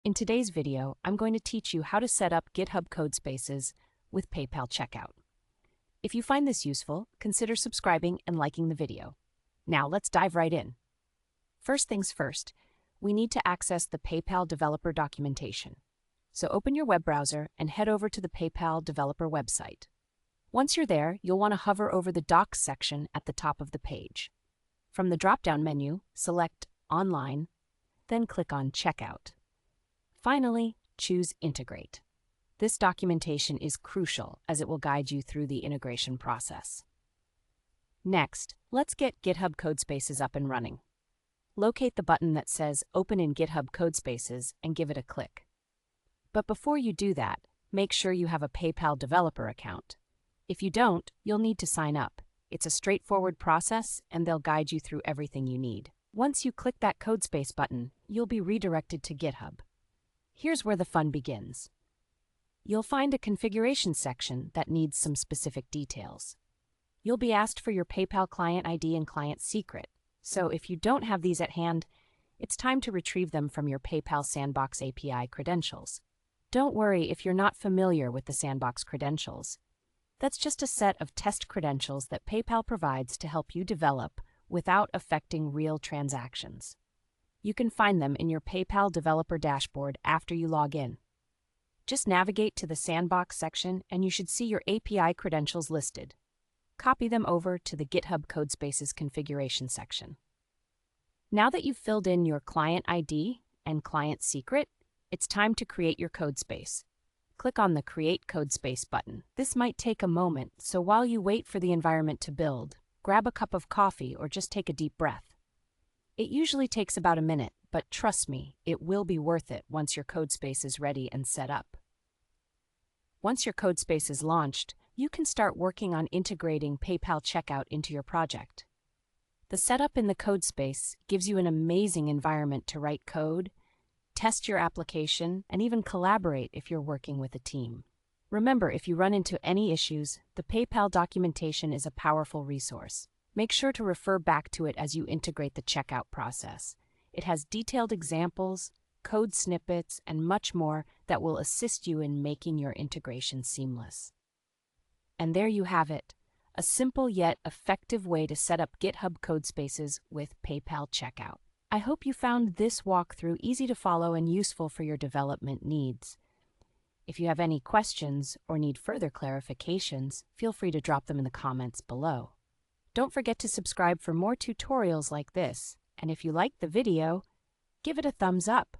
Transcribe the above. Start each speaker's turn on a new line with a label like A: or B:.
A: In today's video, I'm going to teach you how to set up GitHub Codespaces with PayPal checkout. If you find this useful, consider subscribing and liking the video. Now let's dive right in. First things first, we need to access the PayPal developer documentation. So open your web browser and head over to the PayPal developer website. Once you're there, you'll want to hover over the Docs section at the top of the page. From the drop-down menu, select Online, then click on Checkout. Finally, choose Integrate. This documentation is crucial as it will guide you through the integration process. Next, let's get GitHub Codespaces up and running. Locate the button that says Open in GitHub Codespaces and give it a click. But before you do that, make sure you have a PayPal developer account. If you don't, you'll need to sign up. It's a straightforward process and they'll guide you through everything you need. Once you click that Codespace button, you'll be redirected to GitHub. Here's where the fun begins. You'll find a configuration section that needs some specific details. You'll be asked for your PayPal client ID and client secret, so if you don't have these at hand, it's time to retrieve them from your PayPal Sandbox API credentials. Don't worry if you're not familiar with the Sandbox credentials. That's just a set of test credentials that PayPal provides to help you develop without affecting real transactions. You can find them in your PayPal developer dashboard after you log in. Just navigate to the Sandbox section and you should see your API credentials listed. Copy them over to the GitHub Codespaces configuration section. Now that you've filled in your client ID and client secret, it's time to create your codespace. Click on the Create Codespace button. This might take a moment, so while you wait for the environment to build, grab a cup of coffee or just take a deep breath. It usually takes about a minute, but trust me, it will be worth it once your codespace is ready and set up. Once your codespace is launched, you can start working on integrating PayPal checkout into your project. The setup in the codespace gives you an amazing environment to write code, test your application, and even collaborate if you're working with a team. Remember, if you run into any issues, the PayPal documentation is a powerful resource. Make sure to refer back to it as you integrate the checkout process. It has detailed examples, code snippets, and much more that will assist you in making your integration seamless. And there you have it, a simple yet effective way to set up GitHub Codespaces with PayPal checkout. I hope you found this walkthrough easy to follow and useful for your development needs. If you have any questions or need further clarifications, feel free to drop them in the comments below. Don't forget to subscribe for more tutorials like this, and if you liked the video, give it a thumbs up.